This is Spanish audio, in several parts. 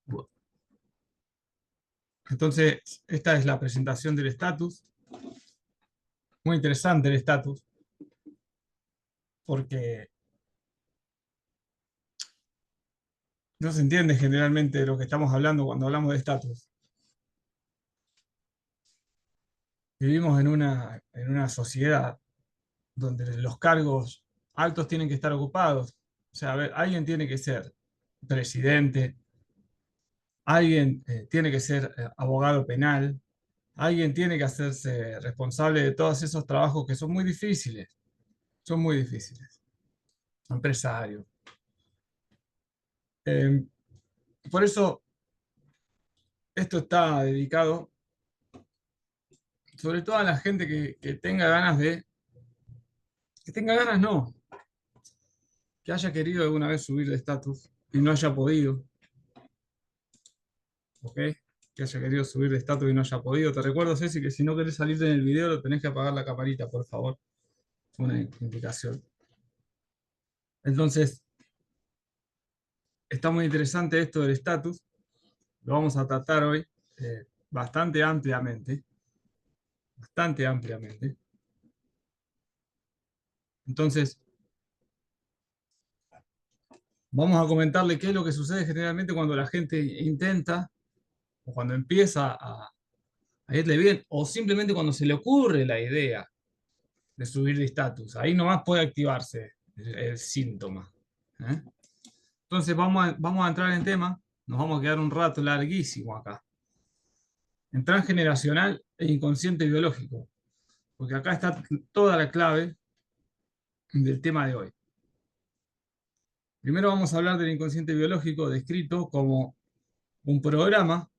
Bueno, entonces, esta es la presentación del estatus. Muy interesante el estatus, porque no se entiende generalmente de lo que estamos hablando cuando hablamos de estatus. Vivimos en una sociedad donde los cargos altos tienen que estar ocupados. O sea, a ver, alguien tiene que ser presidente, alguien tiene que ser abogado penal, alguien tiene que hacerse responsable de todos esos trabajos que son muy difíciles, empresario. Eh, por eso esto está dedicado sobre todo a la gente que tenga ganas que tenga ganas no, que haya querido alguna vez subir de estatus y no haya podido, ¿ok? Que haya querido subir de estatus y no haya podido. Te recuerdo, Ceci, que si no querés salir en el video, lo tenés que apagar la camarita, por favor. Es una indicación. Entonces, está muy interesante esto del estatus. Lo vamos a tratar hoy bastante ampliamente. Bastante ampliamente. Entonces, vamos a comentarle qué es lo que sucede generalmente cuando la gente intenta o cuando empieza a irle bien, o simplemente cuando se le ocurre la idea de subir de estatus. Ahí nomás puede activarse el síntoma. ¿Eh? Entonces vamos a entrar en tema, nos vamos a quedar un rato larguísimo acá. En transgeneracional e inconsciente biológico, porque acá está toda la clave del tema de hoy. Primero vamos a hablar del inconsciente biológico, descrito como un programa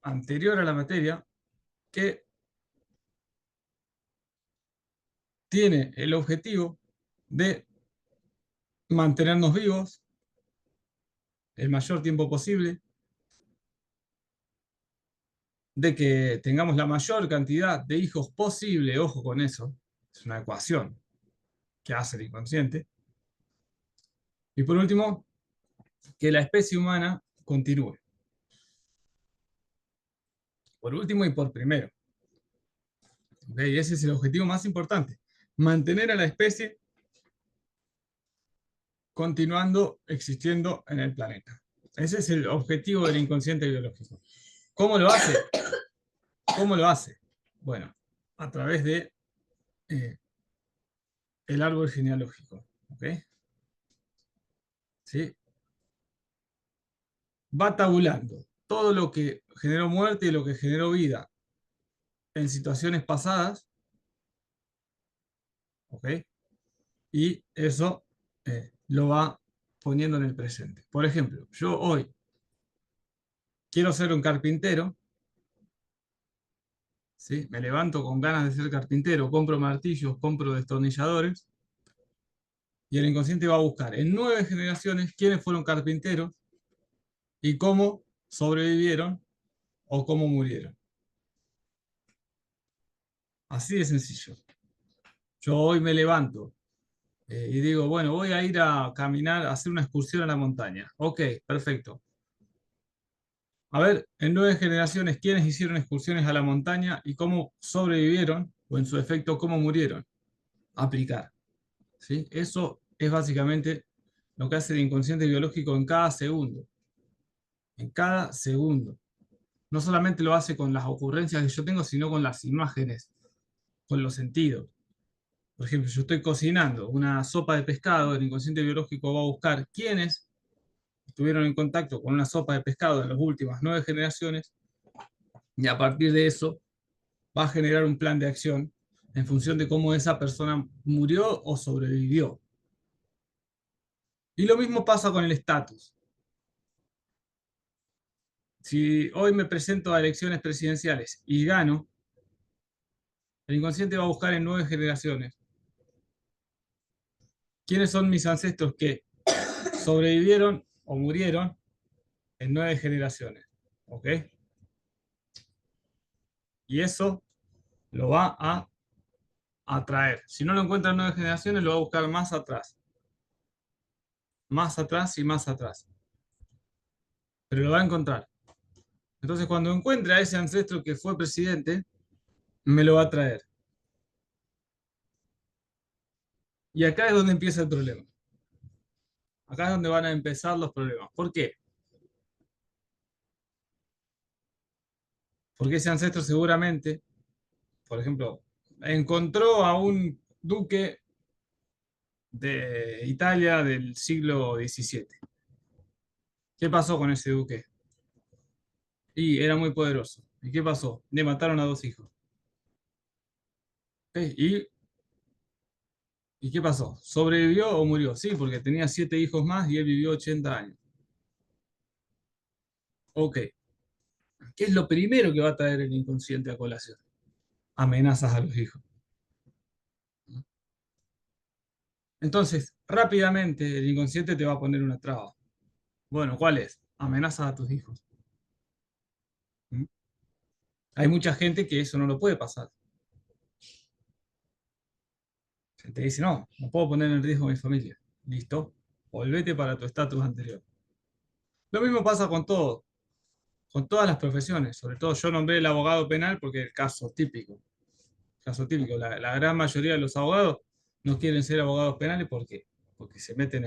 anterior a la materia que tiene el objetivo de mantenernos vivos el mayor tiempo posible, de que tengamos la mayor cantidad de hijos posible, ojo con eso, es una ecuación que hace el inconsciente, y por último, que la especie humana continúe. Por último y por primero. ¿Okay? Ese es el objetivo más importante, mantener a la especie continuando existiendo en el planeta. Ese es el objetivo del inconsciente biológico. ¿Cómo lo hace? ¿Cómo lo hace? Bueno, a través de eh, el árbol genealógico. ¿Okay? ¿Sí? Va tabulando todo lo que generó muerte y lo que generó vida en situaciones pasadas, ¿ok? Y eso lo va poniendo en el presente. Por ejemplo, yo hoy quiero ser un carpintero, ¿sí? Me levanto con ganas de ser carpintero, compro martillos, compro destornilladores, y el inconsciente va a buscar en 9 generaciones quiénes fueron carpinteros y cómo sobrevivieron o cómo murieron. Así de sencillo. Yo hoy me levanto y digo, bueno, voy a ir a caminar, a hacer una excursión a la montaña. Ok, perfecto. A ver, en 9 generaciones, ¿quiénes hicieron excursiones a la montaña y cómo sobrevivieron? O en su efecto, ¿cómo murieron? Aplicar. ¿Sí? Eso es básicamente lo que hace el inconsciente biológico en cada segundo. En cada segundo. No solamente lo hace con las ocurrencias que yo tengo, sino con las imágenes, con los sentidos. Por ejemplo, yo estoy cocinando una sopa de pescado, el inconsciente biológico va a buscar quiénes estuvieron en contacto con una sopa de pescado en las últimas 9 generaciones y a partir de eso va a generar un plan de acción en función de cómo esa persona murió o sobrevivió. Y lo mismo pasa con el estatus. Si hoy me presento a elecciones presidenciales y gano, el inconsciente va a buscar en 9 generaciones quiénes son mis ancestros que sobrevivieron o murieron en 9 generaciones. ¿Ok? Y eso lo va a atraer. Si no lo encuentra en 9 generaciones, lo va a buscar más atrás y más atrás. pero lo va a encontrar. Entonces, cuando encuentre a ese ancestro que fue presidente, me lo va a traer. Y acá es donde empieza el problema. Acá es donde van a empezar los problemas. ¿Por qué? Porque ese ancestro seguramente, por ejemplo, encontró a un duque de Italia del siglo XVII. ¿Qué pasó con ese duque? Y era muy poderoso. ¿Y qué pasó? Le mataron a dos hijos. ¿Ok? ¿Y qué pasó? ¿Sobrevivió o murió? Sí, porque tenía 7 hijos más y él vivió 80 años. Ok. ¿Qué es lo primero que va a traer el inconsciente a colación? Amenazas a los hijos. Entonces, rápidamente el inconsciente te va a poner una traba. Bueno, ¿cuál es? Amenazas a tus hijos. ¿Mm? Hay mucha gente que eso no lo puede pasar. Te dice, no, no puedo poner en riesgo a mi familia. Listo, volvete para tu estatus anterior. Lo mismo pasa con todo, con todas las profesiones. Sobre todo yo nombré el abogado penal porque es el caso típico. Caso típico. La gran mayoría de los abogados no quieren ser abogados penales porque se meten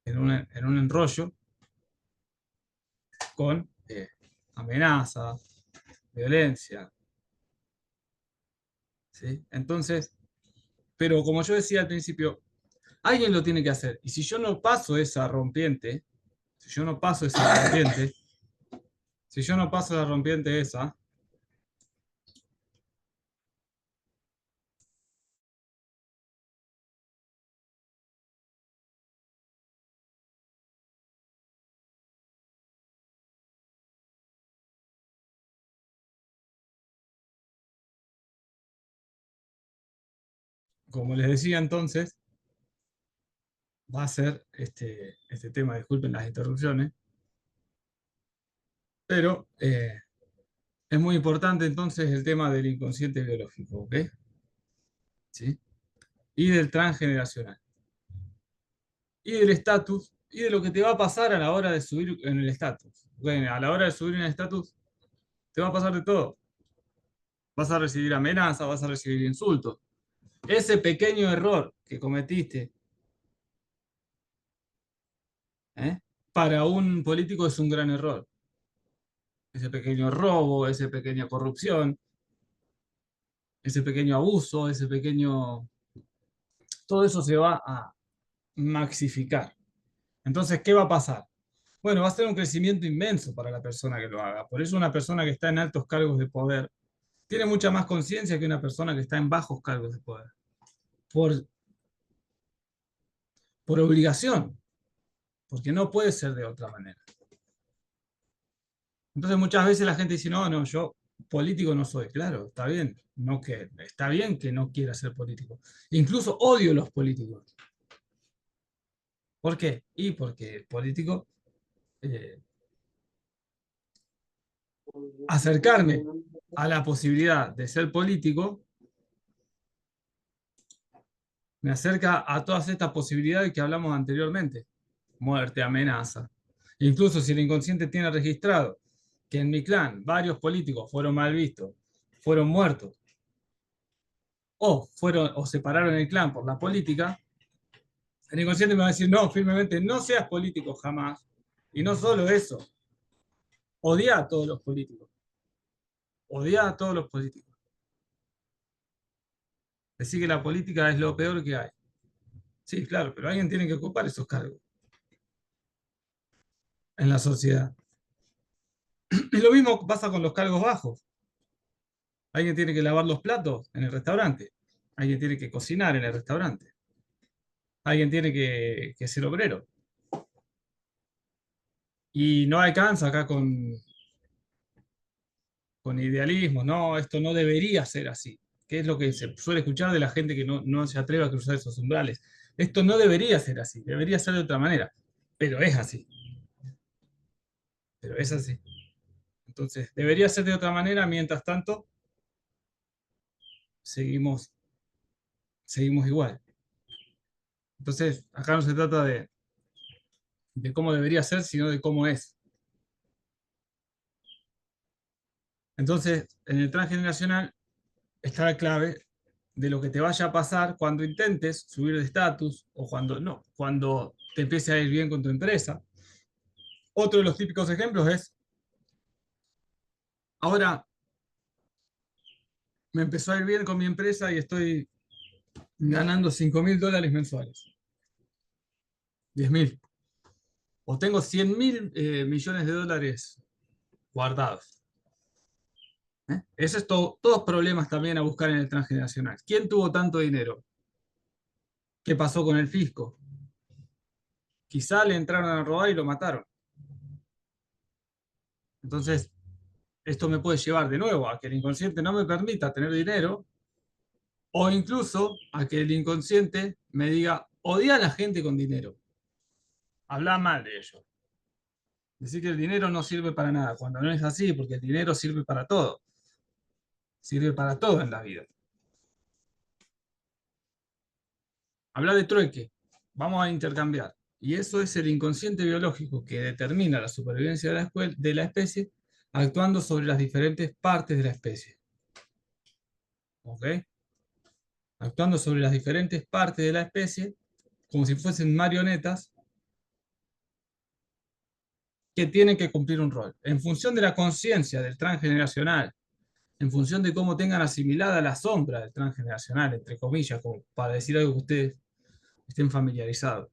en un enrollo con amenaza, violencia. ¿Sí? Entonces, pero como yo decía al principio, alguien lo tiene que hacer. Y si yo no paso esa rompiente, si yo no paso esa rompiente, si yo no paso la rompiente esa, como les decía entonces, va a ser este tema, disculpen las interrupciones, pero es muy importante entonces el tema del inconsciente biológico, ¿ok? ¿Sí? Y del transgeneracional, y del estatus, y de lo que te va a pasar a la hora de subir en el estatus. Bueno, a la hora de subir en el estatus, te va a pasar de todo. Vas a recibir amenazas, vas a recibir insultos. Ese pequeño error que cometiste, ¿eh? Para un político es un gran error. Ese pequeño robo, esa pequeña corrupción, ese pequeño abuso, ese pequeño... Todo eso se va a maxificar. Entonces, ¿qué va a pasar? Bueno, va a ser un crecimiento inmenso para la persona que lo haga. Por eso una persona que está en altos cargos de poder tiene mucha más conciencia que una persona que está en bajos cargos de poder. Por, por obligación, porque no puede ser de otra manera. Entonces muchas veces la gente dice, no, no, yo político no soy. Claro, está bien, no que, está bien que no quiera ser político. Incluso odio los políticos. ¿Por qué? Y porque el político, eh, acercarme a la posibilidad de ser político, me acerca a todas estas posibilidades que hablamos anteriormente. Muerte, amenaza. Incluso si el inconsciente tiene registrado que en mi clan varios políticos fueron mal vistos, fueron muertos, o separaron el clan por la política, el inconsciente me va a decir, no, firmemente, no seas político jamás. Y no solo eso, odia a todos los políticos. Odia a todos los políticos. Decir que la política es lo peor que hay. Sí, claro, pero alguien tiene que ocupar esos cargos en la sociedad. Y lo mismo pasa con los cargos bajos. Alguien tiene que lavar los platos en el restaurante. Alguien tiene que cocinar en el restaurante. Alguien tiene que ser obrero. Y no alcanza acá con idealismo. No, esto no debería ser así. Que es lo que se suele escuchar de la gente que no se atreve a cruzar esos umbrales. Esto no debería ser así. Debería ser de otra manera. Pero es así. Pero es así. Entonces, debería ser de otra manera. Mientras tanto, seguimos, seguimos igual. Entonces, acá no se trata de cómo debería ser, sino de cómo es. Entonces, en el transgeneracional está la clave de lo que te vaya a pasar cuando intentes subir de estatus o cuando no, cuando te empiece a ir bien con tu empresa. Otro de los típicos ejemplos es, ahora me empezó a ir bien con mi empresa y estoy ganando $5.000 mensuales, 10.000, o tengo 100.000 millones de dólares guardados. Eso es todo, todos problemas también a buscar en el transgeneracional. ¿Quién tuvo tanto dinero? ¿Qué pasó con el fisco? Quizá le entraron a robar y lo mataron. Entonces, esto me puede llevar de nuevo a que el inconsciente no me permita tener dinero o incluso a que el inconsciente me diga, odia a la gente con dinero. Habla mal de ellos. Decir que el dinero no sirve para nada, cuando no es así, porque el dinero sirve para todo. Sirve para todo en la vida. Habla de trueque. Vamos a intercambiar. Y eso es el inconsciente biológico que determina la supervivencia de la especie actuando sobre las diferentes partes de la especie. ¿Ok? Actuando sobre las diferentes partes de la especie como si fuesen marionetas que tienen que cumplir un rol. En función de la conciencia del transgeneracional, en función de cómo tengan asimilada la sombra del transgeneracional, entre comillas, como para decir algo que ustedes estén familiarizados,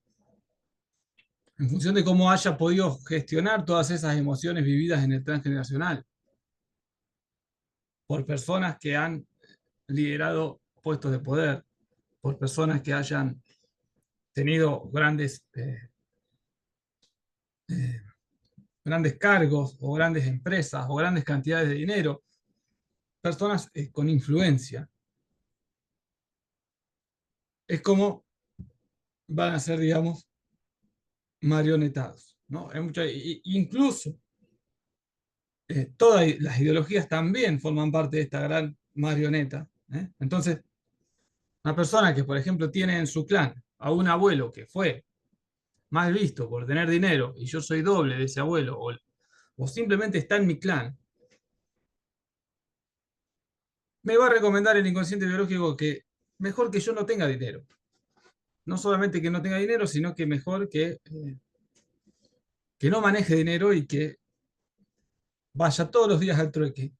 en función de cómo haya podido gestionar todas esas emociones vividas en el transgeneracional por personas que han liderado puestos de poder, por personas que hayan tenido grandes cargos o grandes empresas o grandes cantidades de dinero, personas con influencia. Es como van a ser, digamos, marionetados, ¿no? Incluso todas las ideologías también forman parte de esta gran marioneta. Entonces, una persona que, por ejemplo, tiene en su clan a un abuelo que fue más visto por tener dinero y yo soy doble de ese abuelo, o simplemente está en mi clan, me va a recomendar el inconsciente biológico que mejor que yo no tenga dinero. No solamente que no tenga dinero, sino que mejor que no maneje dinero y que vaya todos los días al trueque.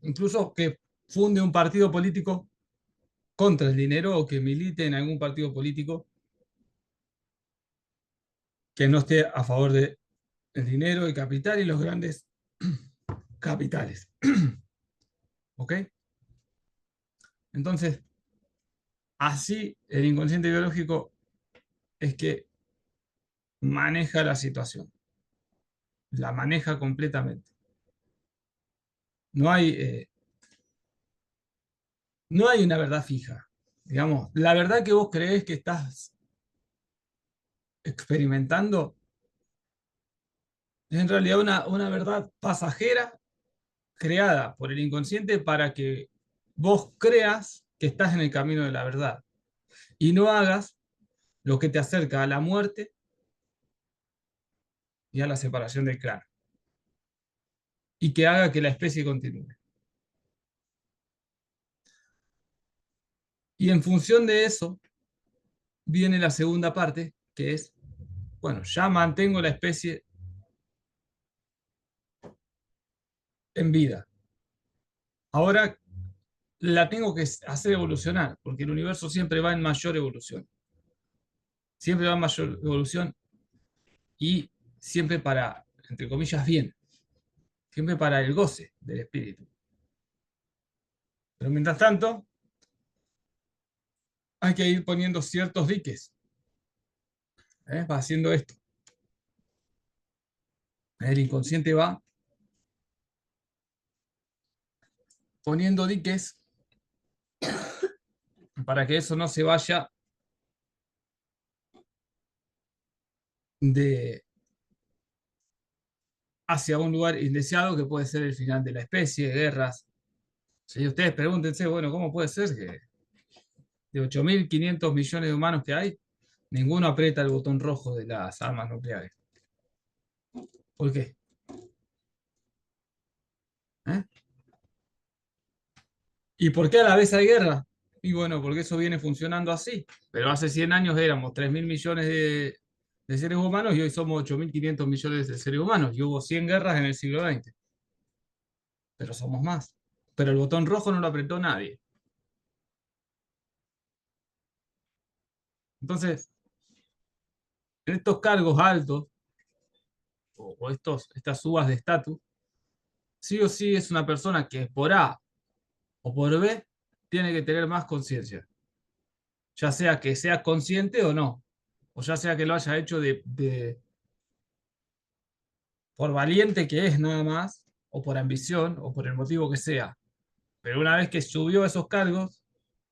Incluso que funde un partido político contra el dinero o que milite en algún partido político que no esté a favor del dinero, el capital y los grandes capitales. ¿Ok? Entonces, así el inconsciente biológico es que maneja la situación, la maneja completamente. No hay, no hay una verdad fija. Digamos, la verdad que vos creés que estás experimentando es en realidad una verdad pasajera creada por el inconsciente para que vos creas que estás en el camino de la verdad y no hagas lo que te acerca a la muerte y a la separación del clan y que haga que la especie continúe. Y en función de eso viene la segunda parte, que es, bueno, ya mantengo la especie en vida. Ahora la tengo que hacer evolucionar, porque el universo siempre va en mayor evolución. Siempre va en mayor evolución y siempre para, entre comillas, bien. Siempre para el goce del espíritu. Pero mientras tanto, hay que ir poniendo ciertos diques. Va haciendo esto. El inconsciente va poniendo diques para que eso no se vaya de hacia un lugar indeseado que puede ser el final de la especie, guerras. Si ustedes pregúntense, bueno, ¿cómo puede ser que de 8.500 millones de humanos que hay, ninguno aprieta el botón rojo de las armas nucleares? ¿Por qué? ¿Eh? ¿Y por qué a la vez hay guerra? Y bueno, porque eso viene funcionando así. Pero hace 100 años éramos 3.000 millones de seres humanos y hoy somos 8.500 millones de seres humanos. Y hubo 100 guerras en el siglo XX, pero somos más. Pero el botón rojo no lo apretó nadie. Entonces, en estos cargos altos o estas subas de estatus, sí o sí es una persona que por A o por B tiene que tener más conciencia. Ya sea que sea consciente o no. O ya sea que lo haya hecho por valiente que es nada más, o por ambición, o por el motivo que sea. Pero una vez que subió a esos cargos,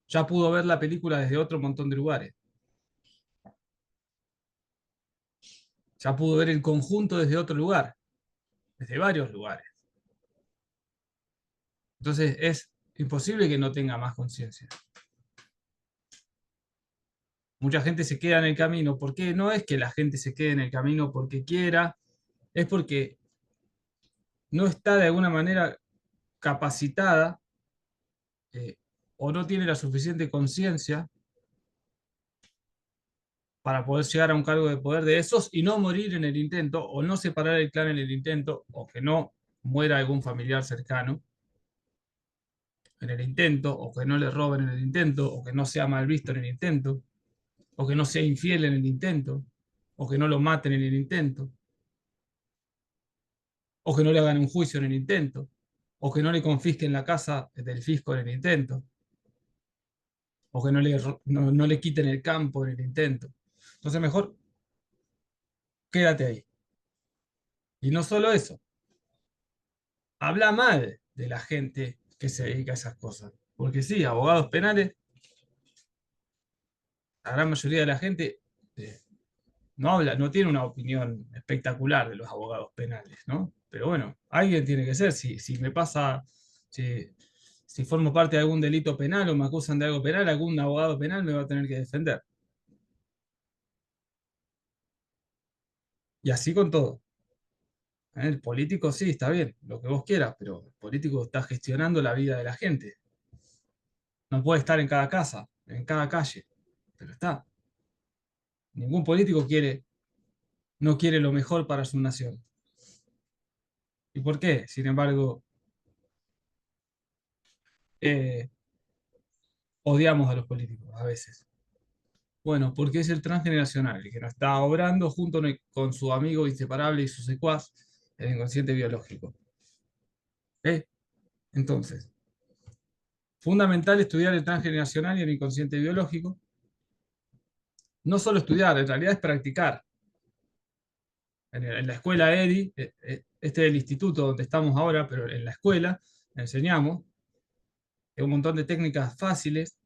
ya pudo ver la película desde otro montón de lugares. Ya pudo ver el conjunto desde otro lugar, desde varios lugares. Entonces es imposible que no tenga más conciencia. Mucha gente se queda en el camino. ¿Por qué? No es que la gente se quede en el camino porque quiera, es porque no está de alguna manera capacitada o no tiene la suficiente conciencia para poder llegar a un cargo de poder de esos y no morir en el intento, o no separar el clan en el intento, o que no muera algún familiar cercano en el intento, o que no le roben en el intento, o que no sea mal visto en el intento, o que no sea infiel en el intento, o que no lo maten en el intento, o que no le hagan un juicio en el intento, o que no le confisquen la casa del fisco en el intento, o que no le quiten el campo en el intento. Entonces mejor quédate ahí. Y no solo eso, habla mal de la gente que se dedica a esas cosas. Porque sí, abogados penales, la gran mayoría de la gente eh, no habla, no tiene una opinión espectacular de los abogados penales, ¿no? Pero bueno, alguien tiene que ser. Si me pasa, si, si formo parte de algún delito penal o me acusan de algo penal, algún abogado penal me va a tener que defender. Y así con todo. El político sí, está bien, lo que vos quieras, pero el político está gestionando la vida de la gente. No puede estar en cada casa, en cada calle, pero está. Ningún político no quiere lo mejor para su nación. ¿Y por qué? Sin embargo, eh, odiamos a los políticos a veces. Bueno, porque es el transgeneracional, el que no está obrando junto con su amigo inseparable y su secuaz, el inconsciente biológico. ¿Eh? Entonces, fundamental estudiar el transgeneracional y el inconsciente biológico. No solo estudiar, en realidad es practicar. En la escuela EDI, este es el instituto donde estamos ahora, pero en la escuela enseñamos un montón de técnicas fáciles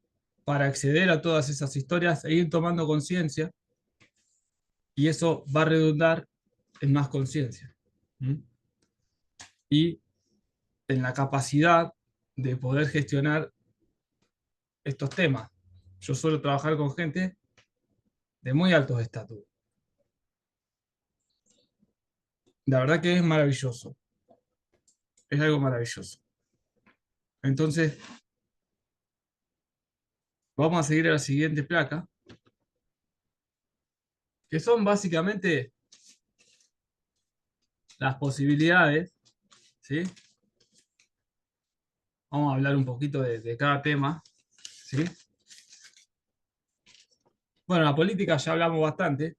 para acceder a todas esas historias e ir tomando conciencia, y eso va a redundar en más conciencia. ¿Mm? Y en la capacidad de poder gestionar estos temas. Yo suelo trabajar con gente de muy altos estatus. La verdad que es maravilloso, es algo maravilloso. Entonces, vamos a seguir a la siguiente placa, que son básicamente las posibilidades, ¿sí? Vamos a hablar un poquito de cada tema, ¿sí? Bueno, la política ya hablamos bastante.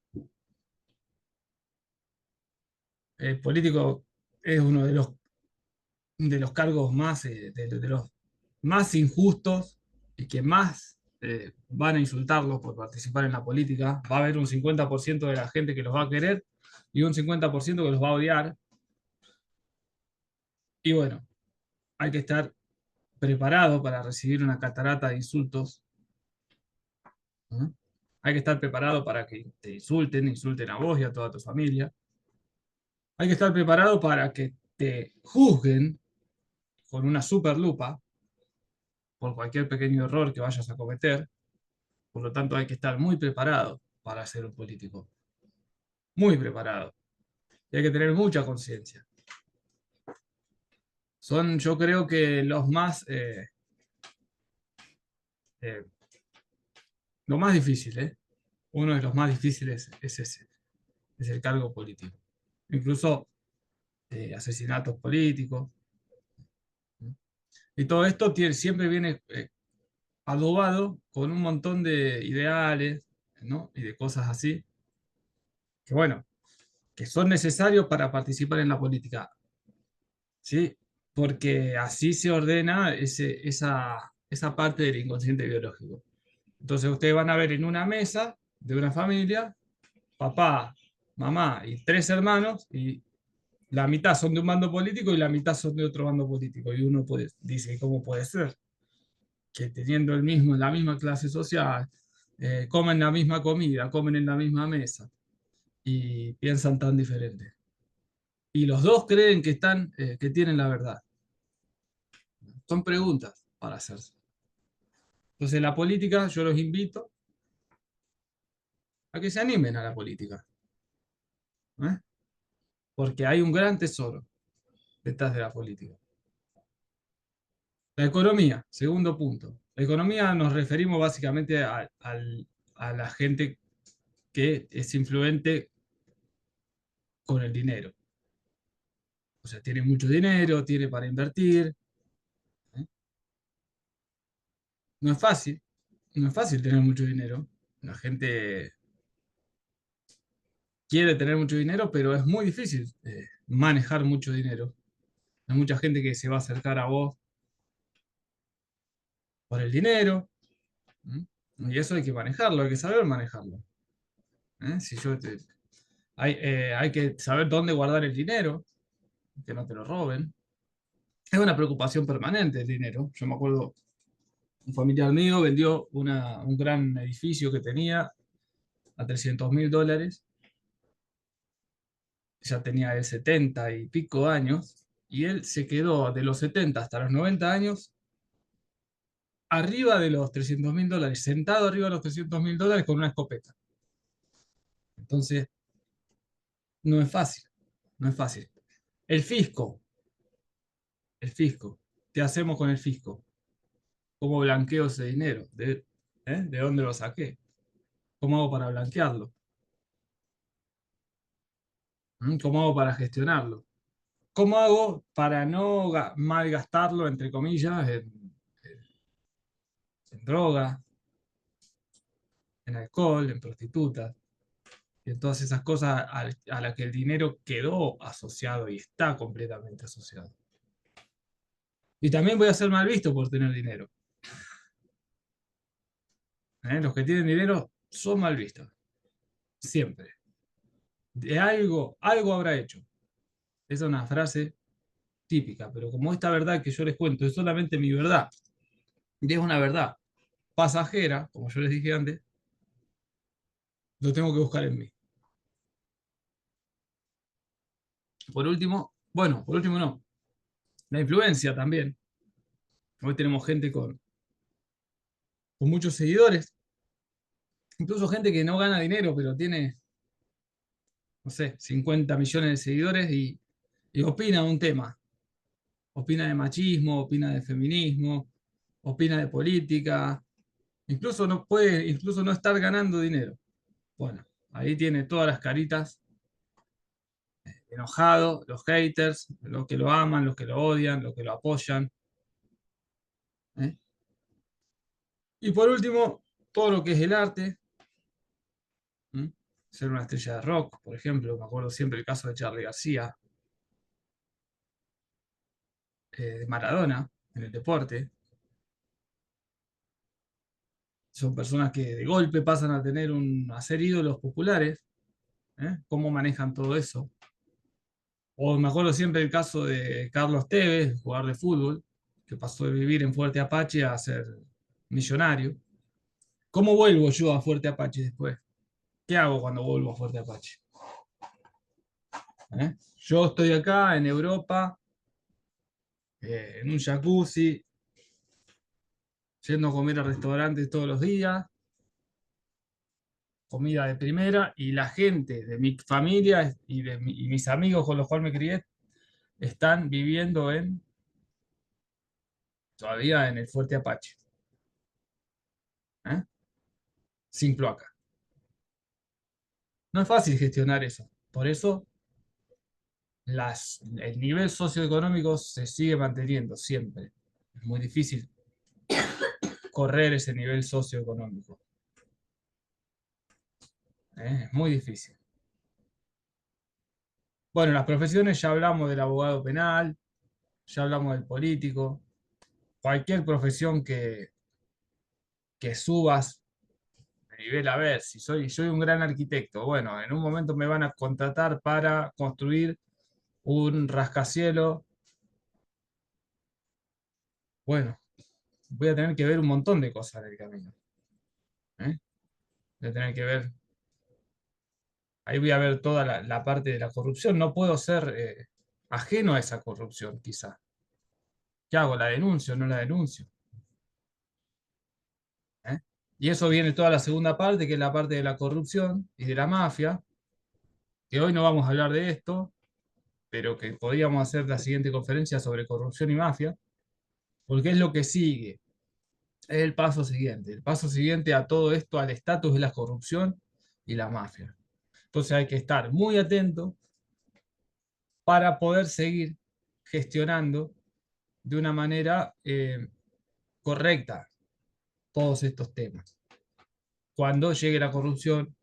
El político es uno de los cargos más, de los más injustos y que más van a insultarlos por participar en la política. Va a haber un 50% de la gente que los va a querer y un 50% que los va a odiar. Y bueno, hay que estar preparado para recibir una catarata de insultos, ¿no? Hay que estar preparado para que te insulten a vos y a toda tu familia. Hay que estar preparado para que te juzguen con una super lupa por cualquier pequeño error que vayas a cometer. Por lo tanto, hay que estar muy preparado para ser un político. Muy preparado. Y hay que tener mucha conciencia. Son, yo creo que los más, eh, lo más difícil, ¿eh? Uno de los más difíciles es ese, es el cargo político. Incluso asesinatos políticos. Y todo esto siempre viene adobado con un montón de ideales, ¿no? Y de cosas así, que bueno, que son necesarios para participar en la política, ¿sí? Porque así se ordena esa parte del inconsciente biológico. Entonces ustedes van a ver en una mesa de una familia, papá, mamá y tres hermanos, y la mitad son de un bando político y la mitad son de otro bando político. Y uno dice, ¿cómo puede ser? Que teniendo la misma clase social, comen la misma comida, comen en la misma mesa y piensan tan diferente. Y los dos creen que tienen la verdad. Son preguntas para hacerse. Entonces, la política, yo los invito a que se animen a la política, ¿eh? Porque hay un gran tesoro detrás de la política. La economía, segundo punto. La economía nos referimos básicamente a la gente que es influente con el dinero. O sea, tiene mucho dinero, tiene para invertir. ¿Eh? No es fácil, no es fácil tener mucho dinero. La gente quiere tener mucho dinero, pero es muy difícil manejar mucho dinero. Hay mucha gente que se va a acercar a vos por el dinero. ¿M? Y eso hay que manejarlo, hay que saber manejarlo. ¿Eh? Si yo hay que saber dónde guardar el dinero, que no te lo roben. Es una preocupación permanente el dinero. Yo me acuerdo, un familiar mío vendió un gran edificio que tenía a $300.000. Ya tenía él 70 y pico años, y él se quedó de los 70 hasta los 90 años arriba de los $300.000, sentado arriba de los $300.000 con una escopeta. Entonces, no es fácil, no es fácil. El fisco, el fisco, ¿qué hacemos con el fisco? ¿Cómo blanqueo ese dinero? ¿De dónde lo saqué? ¿Cómo hago para blanquearlo? ¿Cómo hago para gestionarlo? ¿Cómo hago para no malgastarlo, entre comillas, en droga, en alcohol, en prostitutas, y en todas esas cosas a las que el dinero quedó asociado y está completamente asociado? Y también voy a ser mal visto por tener dinero. Los que tienen dinero son mal vistos, siempre. De algo habrá hecho. Esa es una frase típica, pero como esta verdad que yo les cuento es solamente mi verdad, y es una verdad pasajera, como yo les dije antes, lo tengo que buscar en mí. Por último, bueno, por último no, la influencia también. Hoy tenemos gente con muchos seguidores, incluso gente que no gana dinero, pero tiene, no sé, 50 millones de seguidores y opina un tema. Opina de machismo, opina de feminismo, opina de política, incluso no estar ganando dinero. Bueno, ahí tiene todas las caritas, enojado, los haters, los que lo aman, los que lo odian, los que lo apoyan. ¿Eh? Y por último, todo lo que es el arte. ¿Mm? Ser una estrella de rock, por ejemplo, me acuerdo siempre el caso de Charly García, de Maradona, en el deporte. Son personas que de golpe pasan a ser ídolos populares. ¿Cómo manejan todo eso? O me acuerdo siempre el caso de Carlos Tevez, jugador de fútbol, que pasó de vivir en Fuerte Apache a ser millonario. ¿Cómo vuelvo yo a Fuerte Apache después? ¿Qué hago cuando vuelvo a Fuerte Apache? Yo estoy acá en Europa, en un jacuzzi, yendo a comer a restaurantes todos los días, comida de primera, y la gente de mi familia y mis amigos con los cuales me crié están viviendo en todavía en el Fuerte Apache, ¿eh? Sin cloaca. No es fácil gestionar eso. Por eso el nivel socioeconómico se sigue manteniendo siempre. Es muy difícil correr ese nivel socioeconómico. Es muy difícil. Bueno, las profesiones ya hablamos del abogado penal, ya hablamos del político. Cualquier profesión que subas de nivel, a ver, si soy un gran arquitecto, bueno, en un momento me van a contratar para construir un rascacielos. Bueno, voy a tener que ver un montón de cosas en el camino. ¿Eh? Voy a tener que ver, ahí voy a ver toda la parte de la corrupción. No puedo ser ajeno a esa corrupción, quizá. ¿Qué hago? ¿La denuncio o no la denuncio? ¿Eh? Y eso viene toda la segunda parte, que es la parte de la corrupción y de la mafia, que hoy no vamos a hablar de esto, pero que podríamos hacer la siguiente conferencia sobre corrupción y mafia, porque es lo que sigue, es el paso siguiente. El paso siguiente a todo esto, al estatus de la corrupción y la mafia. Entonces hay que estar muy atento para poder seguir gestionando de una manera correcta todos estos temas. Cuando llegue la corrupción,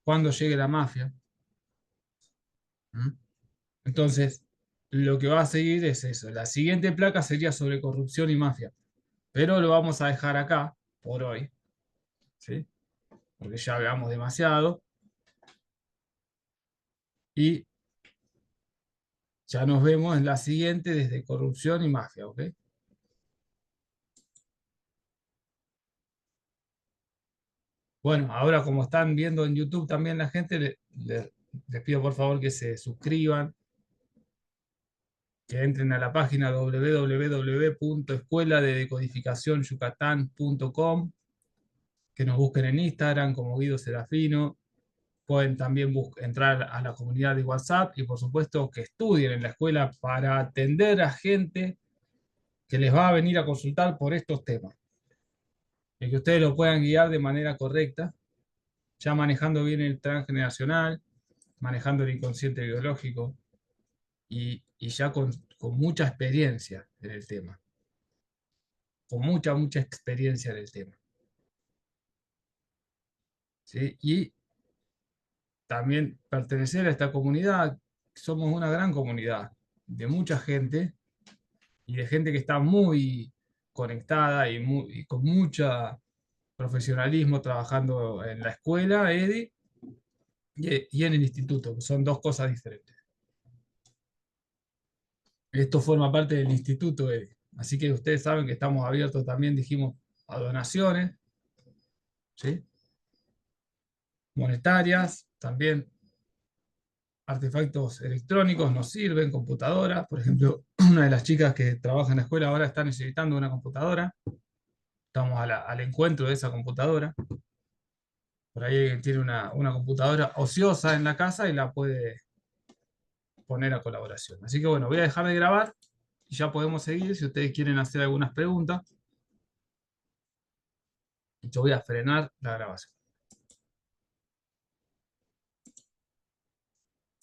cuando llegue la mafia. ¿Mm? Entonces, lo que va a seguir es eso. La siguiente placa sería sobre corrupción y mafia, pero lo vamos a dejar acá por hoy, ¿sí? Porque ya hablamos demasiado y ya nos vemos en la siguiente desde corrupción y mafia, ¿ok? Bueno, ahora como están viendo en YouTube también la gente, les pido por favor que se suscriban, que entren a la página www.escueladedecodificacionyucatán.com, que nos busquen en Instagram como Guido Serafino. Pueden también entrar a la comunidad de WhatsApp y por supuesto que estudien en la escuela para atender a gente que les va a venir a consultar por estos temas y que ustedes lo puedan guiar de manera correcta, ya manejando bien el transgeneracional, manejando el inconsciente biológico y ya con mucha experiencia en el tema, con mucha experiencia en el tema. ¿Sí? Y también pertenecer a esta comunidad, somos una gran comunidad de mucha gente y de gente que está muy conectada y con mucho profesionalismo trabajando en la escuela, EDI, y en el instituto, que son dos cosas diferentes. Esto forma parte del instituto, EDI. Así que ustedes saben que estamos abiertos también, dijimos, a donaciones, ¿sí? Monetarias, también artefactos electrónicos nos sirven, computadoras. Por ejemplo, una de las chicas que trabaja en la escuela ahora está necesitando una computadora. Estamos al encuentro de esa computadora. Por ahí alguien tiene una computadora ociosa en la casa y la puede poner a colaboración. Así que bueno, voy a dejar de grabar y ya podemos seguir. Si ustedes quieren hacer algunas preguntas, yo voy a frenar la grabación.